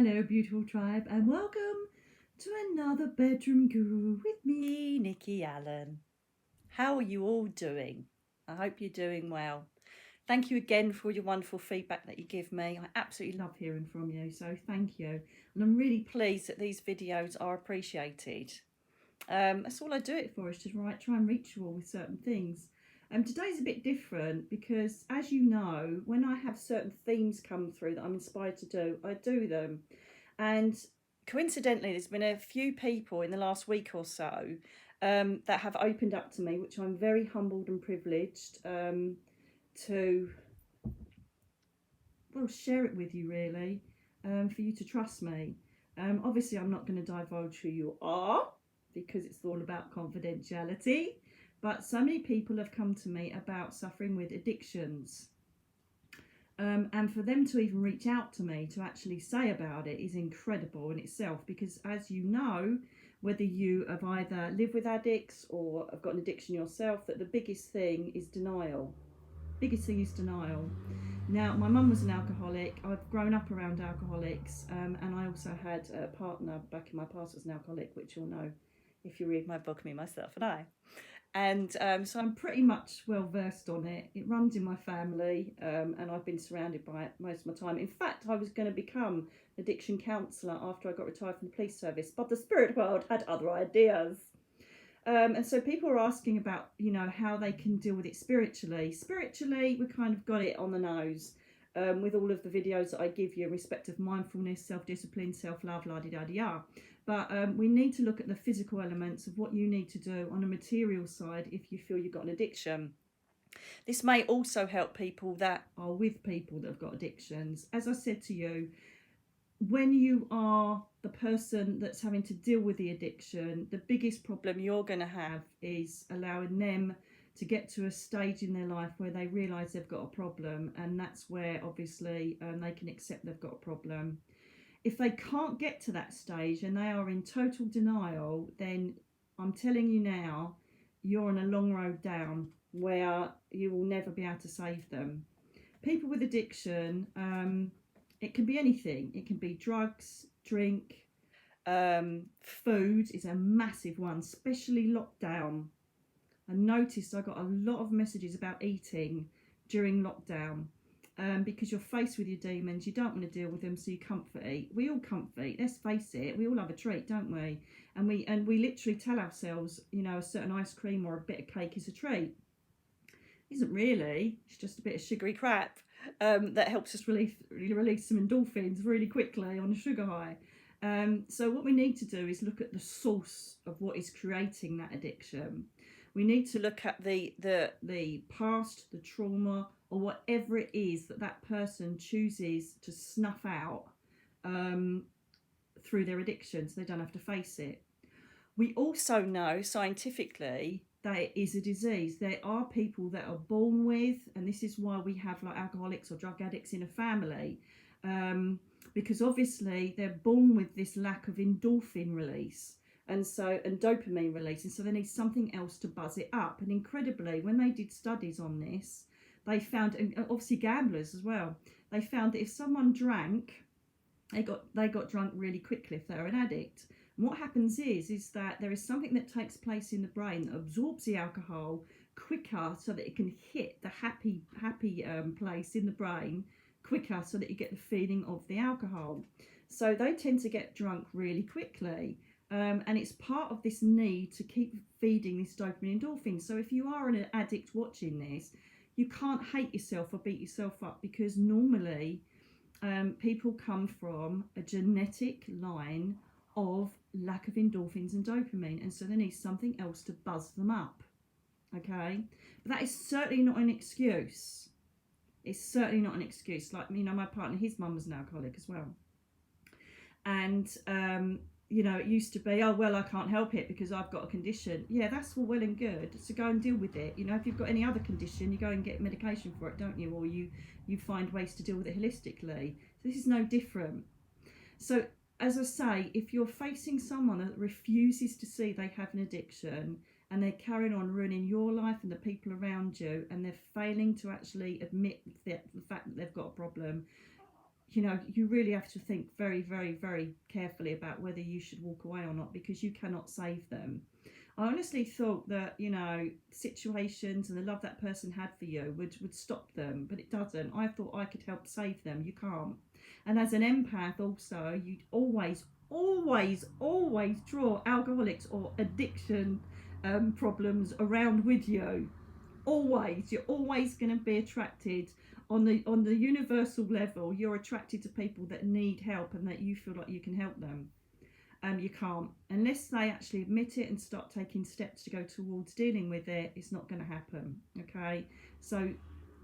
Hello, beautiful tribe, and welcome to another Bedroom Guru with me, Nikki Allen. How are you all doing? I hope you're doing well. Thank you again for your wonderful feedback that you give me. I absolutely love hearing from you, so thank you. And I'm really pleased that these videos are appreciated. That's all I do it for, is to try and reach you all with certain things. Today's a bit different because, as you know, when I have certain themes come through that I'm inspired to do, I do them. And coincidentally, there's been a few people in the last week or so that have opened up to me, which I'm very humbled and privileged to, well, share it with you, really, for you to trust me. Obviously, I'm not going to divulge who you are because it's all about confidentiality. But so many people have come to me about suffering with addictions. And for them to even reach out to me to actually say about it is incredible in itself, because as you know, whether you have either lived with addicts or have got an addiction yourself, that the biggest thing is denial. Biggest thing is denial. Now, my mum was an alcoholic. I've grown up around alcoholics, and I also had a partner back in my past was an alcoholic, which you'll know if you read my book, Me, Myself and I. And so I'm pretty much well versed on it. It runs in my family, and I've been surrounded by it most of my time. In fact, I was going to become an addiction counsellor after I got retired from the police service, but the spirit world had other ideas. And so people are asking about, how they can deal with it spiritually. Spiritually, we kind of got it on the nose. With all of the videos that I give you in respect of mindfulness, self-discipline, self-love, la-di-da-di-da. But we need to look at the physical elements of what you need to do on a material side if you feel you've got an addiction. This may also help people that are with people that have got addictions. As I said to you, when you are the person that's having to deal with the addiction, the biggest problem you're going to have is allowing them to get to a stage in their life where they realise they've got a problem, and that's where obviously they can accept they've got a problem. If they can't get to that stage and they are in total denial, then I'm telling you now, you're on a long road down where you will never be able to save them. People with addiction, it can be anything. It can be drugs, drink, food is a massive one, especially lockdown. I noticed I got a lot of messages about eating during lockdown, because you're faced with your demons. You don't want to deal with them, so you comfort eat. We all comfort eat. Let's face it. We all have a treat, don't we? And we literally tell ourselves, a certain ice cream or a bit of cake is a treat. It isn't really. It's just a bit of sugary crap that helps us release some endorphins really quickly on a sugar high. So what we need to do is look at the source of what is creating that addiction. We need to look at the past, the trauma, or whatever it is that person chooses to snuff out through their addiction, so they don't have to face it. We also know scientifically that it is a disease. There are people that are born with, and this is why we have like alcoholics or drug addicts in a family, because obviously they're born with this lack of endorphin release and dopamine release, and so they need something else to buzz it up. And incredibly, when they did studies on this, they found, and obviously gamblers as well, they found that if someone drank, they got drunk really quickly if they're an addict. And what happens is that there is something that takes place in the brain that absorbs the alcohol quicker, so that it can hit the happy place in the brain quicker, so that you get the feeling of the alcohol. So they tend to get drunk really quickly. And it's part of this need to keep feeding this dopamine endorphin. So if you are an addict watching this, you can't hate yourself or beat yourself up, because normally people come from a genetic line of lack of endorphins and dopamine, and so they need something else to buzz them up. Okay, but that is certainly not an excuse. It's certainly not an excuse. Like, my partner, his mum was an alcoholic as well, and it used to be, oh well, I can't help it because I've got a condition. Yeah, that's all well and good, so go and deal with it. If you've got any other condition, you go and get medication for it, don't you? Or you find ways to deal with it holistically. So this is no different. So as I say, if you're facing someone that refuses to see they have an addiction, and they're carrying on ruining your life and the people around you, and they're failing to actually admit the fact that they've got a problem, you know, you really have to think very, very, very carefully about whether you should walk away or not, because you cannot save them. I honestly thought that, you know, situations and the love that person had for you would stop them, but it doesn't. I thought I could help save them. You can't. And as an empath also, you'd always, always, always draw alcoholics or addiction problems around with you. Always. You're always going to be attracted on the universal level. You're attracted to people that need help and that you feel like you can help them. You can't, unless they actually admit it and start taking steps to go towards dealing with it. It's not going to happen. Okay, so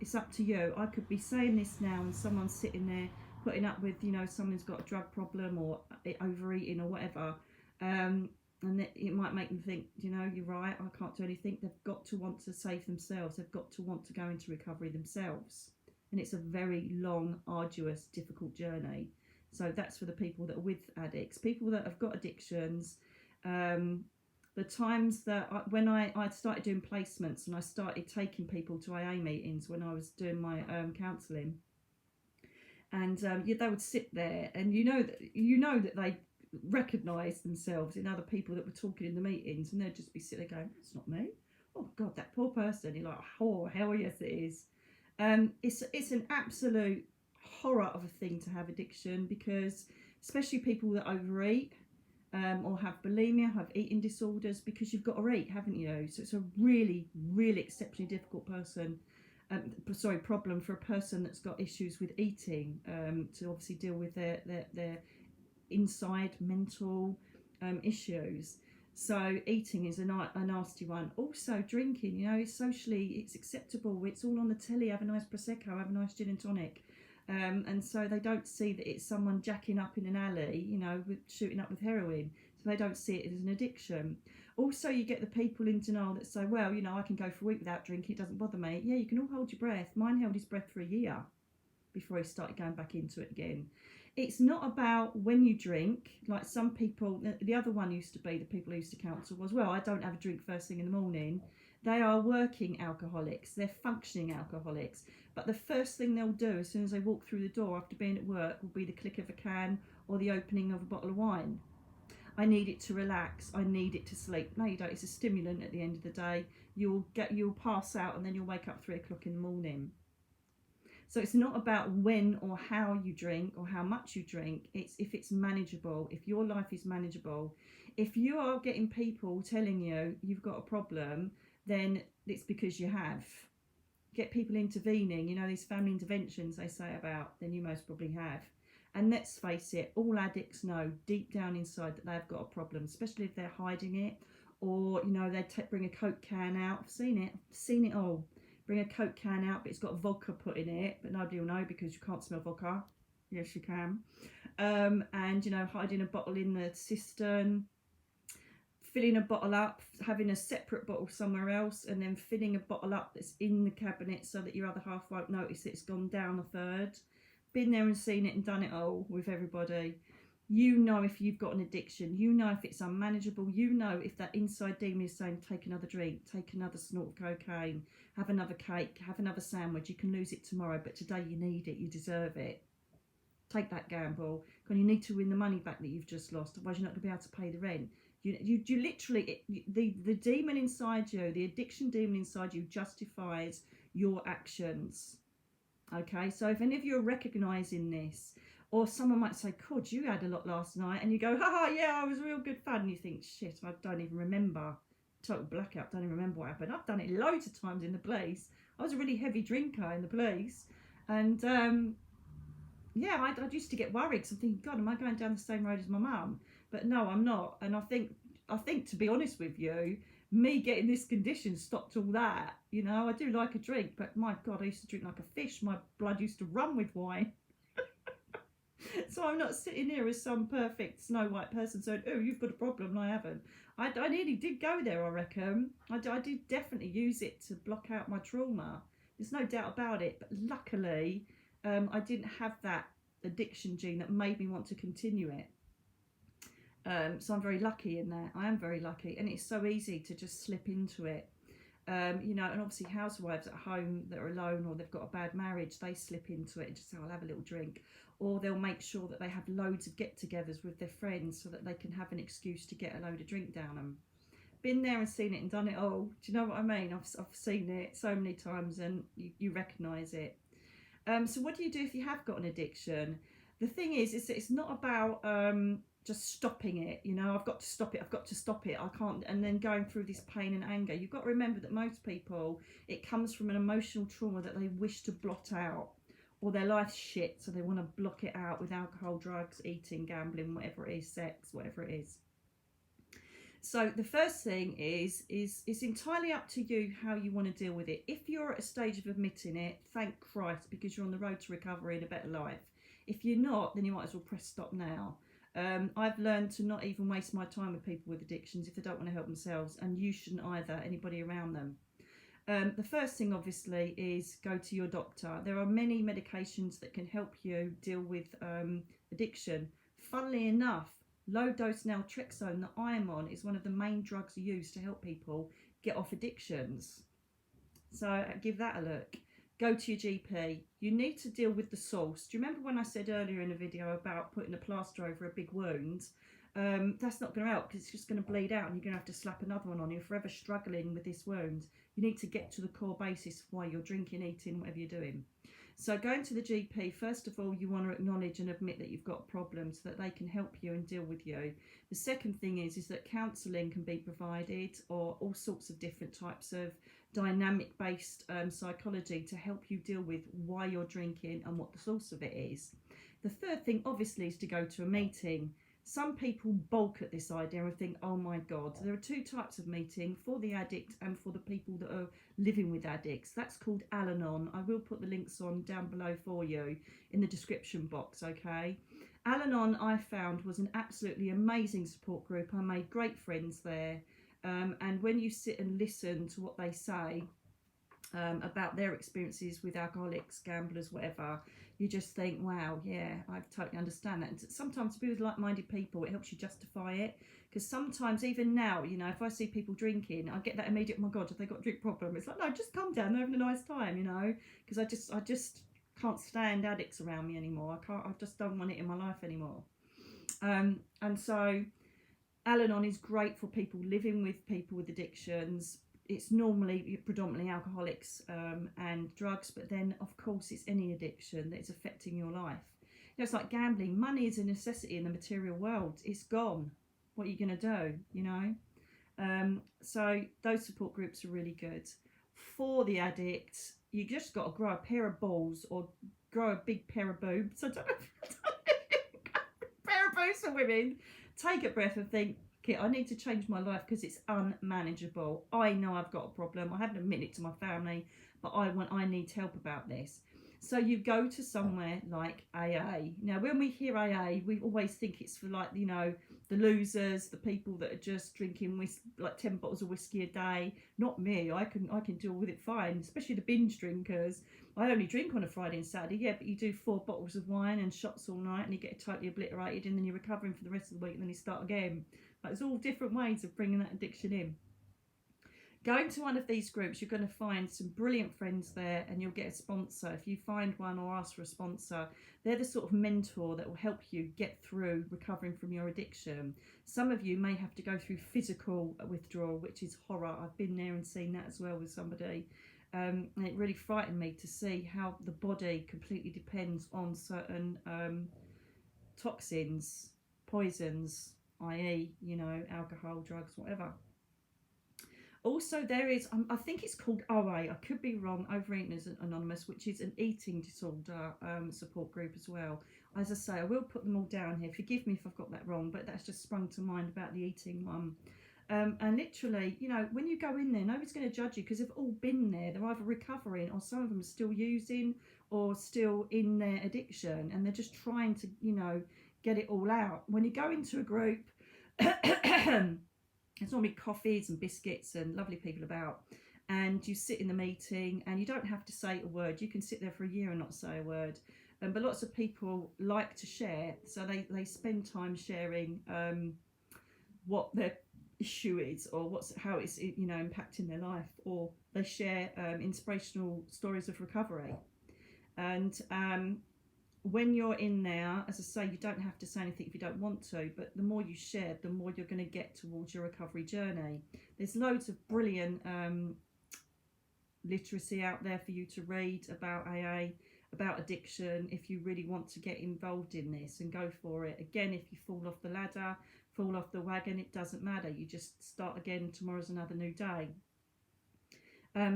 it's up to you. I could be saying this now and someone's sitting there putting up with, you know, someone's got a drug problem or overeating or whatever, and it might make them think, you know, you're right, I can't do anything. They've got to want to save themselves. They've got to want to go into recovery themselves, and it's a very long, arduous, difficult journey. So that's for the people that are with addicts, people that have got addictions. The times that when I started doing placements and I started taking people to AA meetings when I was doing my counselling, and they would sit there, and you know that they recognise themselves in other people that were talking in the meetings, and they'd just be sitting there going, "That's not me. Oh God, that poor person." You're like, "Oh hell yes, it is." It's an absolute horror of a thing to have addiction, because especially people that overeat or have bulimia, have eating disorders, because you've got to eat, haven't you? So it's a really, really exceptionally difficult problem for a person that's got issues with eating, to obviously deal with their inside mental issues. So eating is a nasty one. Also drinking, you know, socially it's acceptable. It's all on the telly. Have a nice prosecco, have a nice gin and tonic. And so they don't see that it's someone jacking up in an alley, you know, shooting up with heroin. So they don't see it as an addiction. Also, you get the people in denial that say, well, you know, I can go for a week without drinking, it doesn't bother me. Yeah, you can all hold your breath. Mine held his breath for a year before he started going back into it again. It's not about when you drink, like some people. The other one used to be, the people who used to counsel was, well, I don't have a drink first thing in the morning. They are working alcoholics. They're functioning alcoholics. But the first thing they'll do as soon as they walk through the door after being at work will be the click of a can or the opening of a bottle of wine. I need it to relax. I need it to sleep. No, you don't. It's a stimulant at the end of the day. You'll pass out and then you'll wake up 3 o'clock in the morning. So it's not about when or how you drink or how much you drink. It's if it's manageable, if your life is manageable. If you are getting people telling you you've got a problem, then it's because you have. Get people intervening, you know, these family interventions they say about, then you most probably have. And let's face it, all addicts know deep down inside that they've got a problem, especially if they're hiding it, or, you know, they bring a Coke can out. I've seen it all. Bring a Coke can out, but it's got vodka put in it, but nobody will know because you can't smell vodka. Yes, you can. And, you know, hiding a bottle in the cistern, filling a bottle up, having a separate bottle somewhere else, and then filling a bottle up that's in the cabinet so that your other half won't notice it's gone down a third. Been there and seen it and done it all with everybody. You know if you've got an addiction. You know if it's unmanageable. You know if that inside demon is saying, take another drink, take another snort of cocaine, have another cake, have another sandwich. You can lose it tomorrow, but today you need it. You deserve it. Take that gamble. Because you need to win the money back that you've just lost. Otherwise you're not going to be able to pay the rent. You literally, the demon inside you, the addiction demon inside you justifies your actions. Okay, so if any of you are recognising this, or someone might say, God, you had a lot last night, and you go, haha, yeah, I was real good fun, and you think, shit, I don't even remember. Total blackout, don't even remember what happened. I've done it loads of times in the police. I was a really heavy drinker in the police, and yeah, I used to get worried because I'm thinking, God, am I going down the same road as my mum? But no, I'm not. And I think to be honest with you, me getting this condition stopped all that. You know, I do like a drink, but my God, I used to drink like a fish. My blood used to run with wine. So I'm not sitting here as some perfect Snow White person saying, oh, you've got a problem, and I haven't. I nearly did go there, I reckon. I did definitely use it to block out my trauma. There's no doubt about it. But luckily, I didn't have that addiction gene that made me want to continue it. So I'm very lucky in that. I am very lucky. And it's so easy to just slip into it. You know, and obviously housewives at home that are alone or they've got a bad marriage, they slip into it and just say, I'll have a little drink. Or they'll make sure that they have loads of get-togethers with their friends so that they can have an excuse to get a load of drink down them. Been there and seen it and done it all. Do you know what I mean? I've seen it so many times, and you recognise it. So what do you do if you have got an addiction? The thing is it's not about just stopping it. You know, I've got to stop it. I've got to stop it. I can't. And then going through this pain and anger. You've got to remember that most people, it comes from an emotional trauma that they wish to blot out, or their life's shit, so they want to block it out with alcohol, drugs, eating, gambling, whatever it is, sex, whatever it is. So the first thing is it's entirely up to you how you want to deal with it. If you're at a stage of admitting it, thank Christ, because you're on the road to recovery and a better life. If you're not, then you might as well press stop now. I've learned to not even waste my time with people with addictions if they don't want to help themselves, and you shouldn't either, anybody around them. The first thing, obviously, is go to your doctor. There are many medications that can help you deal with addiction. Funnily enough, low-dose naltrexone that I'm on is one of the main drugs used to help people get off addictions. So give that a look. Go to your GP. You need to deal with the source. Do you remember when I said earlier in the video about putting a plaster over a big wound? That's not going to help, because it's just going to bleed out and you're going to have to slap another one on. You're forever struggling with this wound. You need to get to the core basis of why you're drinking, eating, whatever you're doing. So going to the GP, first of all, you want to acknowledge and admit that you've got problems so that they can help you and deal with you. The second thing is that counselling can be provided, or all sorts of different types of dynamic-based psychology to help you deal with why you're drinking and what the source of it is. The third thing, obviously, is to go to a meeting. Some people balk at this idea and think, oh my God. There are two types of meeting, for the addict and for the people that are living with addicts. That's called Al-Anon. I will put the links on down below for you in the description box, okay? Al-Anon, I found, was an absolutely amazing support group. I made great friends there. And when you sit and listen to what they say about their experiences with alcoholics, gamblers, whatever, you just think, wow, yeah, I totally understand that. And sometimes to be with like-minded people, it helps you justify it. Because sometimes, even now, you know, if I see people drinking, I get that immediate, oh my God, have they got a drink problem? It's like, no, just calm down, they're having a nice time, you know. Because I just can't stand addicts around me anymore. I just don't want it in my life anymore. And so Al-Anon is great for people living with people with addictions. It's normally predominantly alcoholics and drugs, but then of course it's any addiction that's affecting your life. You know, it's like gambling. Money is a necessity in the material world. It's gone. What are you going to do, you know? So those support groups are really good. For the addict, you just got to grow a pair of balls or grow a big pair of boobs. I don't know. Pair of boobs for women. Take a breath and think, okay, I need to change my life because it's unmanageable. I know I've got a problem. I haven't admitted it to my family, but I need help about this. So you go to somewhere like AA. Now, when we hear AA, we always think it's for, like, you know, the losers, the people that are just drinking like 10 bottles of whiskey a day. Not me. I can deal with it fine, especially the binge drinkers. I only drink on a Friday and Saturday, yeah, but you do 4 bottles of wine and shots all night and you get totally obliterated, and then you're recovering for the rest of the week and then you start again. But there's all different ways of bringing that addiction in. Going to one of these groups, you're going to find some brilliant friends there, and you'll get a sponsor. If you find one or ask for a sponsor, they're the sort of mentor that will help you get through recovering from your addiction. Some of you may have to go through physical withdrawal, which is horror. I've been there and seen that as well with somebody. And it really frightened me to see how the body completely depends on certain toxins, poisons, i.e., you know, alcohol, drugs, whatever. Also, there is, I think it's called OA, I could be wrong, Overeating Anonymous, which is an eating disorder support group as well. As I say, I will put them all down here. Forgive me if I've got that wrong, but that's just sprung to mind about the eating one. And literally, you know, when you go in there, nobody's going to judge you because they've all been there. They're either recovering, or some of them are still using or still in their addiction, and they're just trying to, you know, get it all out. When you go into a group, there's normally coffees and biscuits and lovely people about, and you sit in the meeting and you don't have to say a word. You can sit there for a year and not say a word. But lots of people like to share, so they spend time sharing what they're issue is, or how it's impacting their life, or they share inspirational stories of recovery. And when you're in there, as I say, you don't have to say anything if you don't want to, but the more you share, the more you're going to get towards your recovery journey. There's loads of brilliant literacy out there for you to read about AA, about addiction, if you really want to get involved in this, and go for it. Again, if you fall off the ladder, fall off the wagon, it doesn't matter. You just start again. Tomorrow's another new day.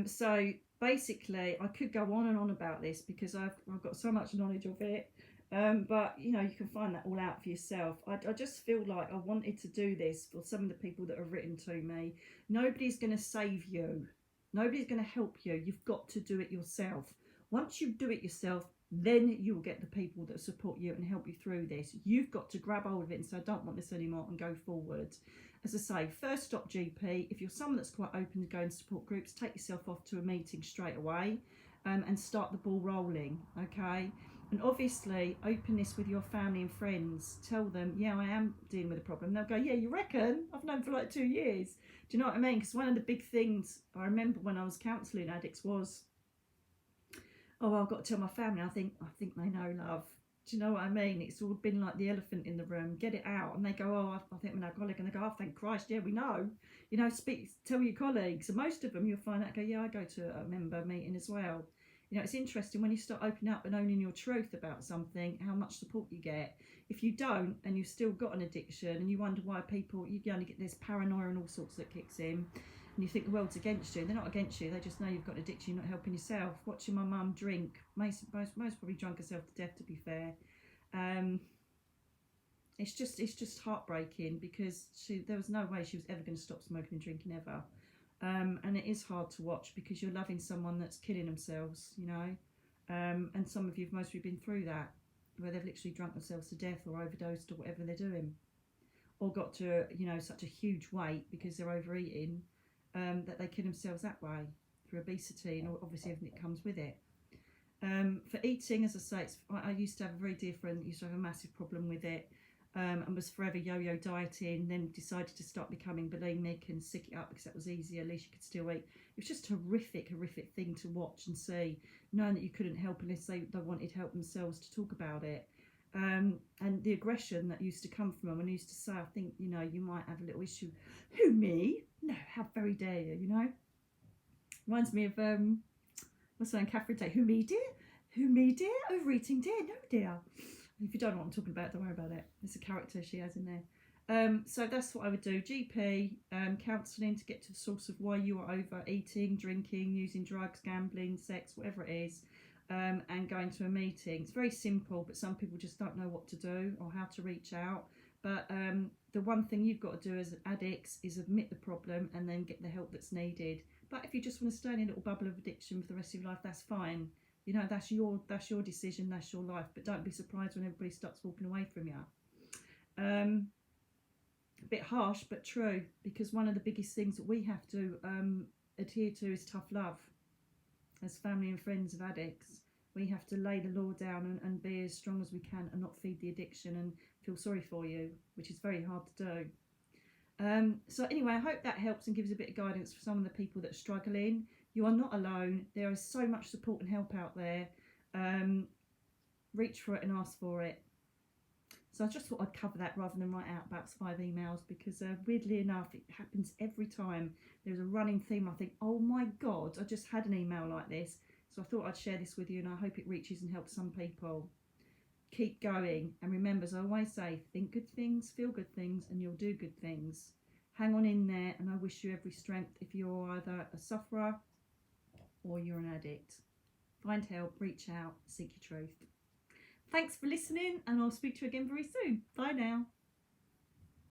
So basically, I could go on and on about this because I've got so much knowledge of it. But you can find that all out for yourself. I just feel like I wanted to do this for some of the people that have written to me. Nobody's going to save you. Nobody's going to help you. You've got to do it yourself. Once you do it yourself, then you'll get the people that support you and help you through this. You've got to grab hold of it and say, I don't want this anymore, and go forward. As I say, first stop GP. If you're someone that's quite open to going to support groups, take yourself off to a meeting straight away and start the ball rolling, okay? And obviously, open this with your family and friends. Tell them, yeah, I am dealing with a problem. They'll go, yeah, you reckon? I've known for like 2 years. Do you know what I mean? Because one of the big things I remember when I was counselling addicts was, oh, well, I've got to tell my family. I think they know, love. Do you know what I mean? It's all been like the elephant in the room. Get it out. And they go, oh, I think I'm an alcoholic. And they go, oh, thank Christ, yeah, we know. Tell your colleagues. And most of them, you'll find out, go, yeah, I go to a member meeting as well. It's interesting when you start opening up and owning your truth about something, how much support you get. If you don't, and you've still got an addiction, and you wonder why you only get this paranoia and all sorts that kicks in, and you think the world's against you. They're not against you. They just know you've got an addiction. You're not helping yourself. Watching my mum drink, most probably drunk herself to death, to be fair. It's just heartbreaking, because there was no way she was ever going to stop smoking and drinking ever. And it is hard to watch because you're loving someone that's killing themselves, and some of you've mostly been through that, where they've literally drunk themselves to death or overdosed or whatever they're doing, or got to such a huge weight because they're overeating, that they kill themselves that way through obesity and obviously everything that comes with it. For eating, as I say, I used to have a very dear friend that used to have a massive problem with it, and was forever yo-yo dieting, then decided to start becoming bulimic and sick it up because that was easier, at least you could still eat. It was just a horrific thing to watch and see, knowing that you couldn't help unless they wanted help themselves to talk about it. And the aggression that used to come from them, and I used to say, I think, you might have a little issue. Who, me? No, how very dare you, Reminds me of, what's her name, Catherine Tate. Who, me, dear? Who, me, dear? Overeating, dear? No, dear. If you don't know what I'm talking about, don't worry about it. It's a character she has in there. So that's what I would do. GP, counselling to get to the source of why you are overeating, drinking, using drugs, gambling, sex, whatever it is, and going to a meeting. It's very simple, but some people just don't know what to do or how to reach out. But the one thing you've got to do as addicts is admit the problem and then get the help that's needed. But if you just want to stay in a little bubble of addiction for the rest of your life, that's fine. That's your decision, that's your life. But don't be surprised when everybody starts walking away from you. A bit harsh, but true, because one of the biggest things that we have to adhere to is tough love. As family and friends of addicts, we have to lay the law down and be as strong as we can and not feed the addiction and feel sorry for you, which is very hard to do. So anyway, I hope that helps and gives a bit of guidance for some of the people that are struggling. You are not alone. There is so much support and help out there. Reach for it and ask for it. So I just thought I'd cover that rather than write out about 5 emails, because weirdly enough, it happens every time. There's a running theme. I think, oh my God, I just had an email like this. So I thought I'd share this with you, and I hope it reaches and helps some people. Keep going. And remember, as I always say, think good things, feel good things, and you'll do good things. Hang on in there, and I wish you every strength if you're either a sufferer or you're an addict. Find help, reach out, seek your truth. Thanks for listening, and I'll speak to you again very soon. Bye now.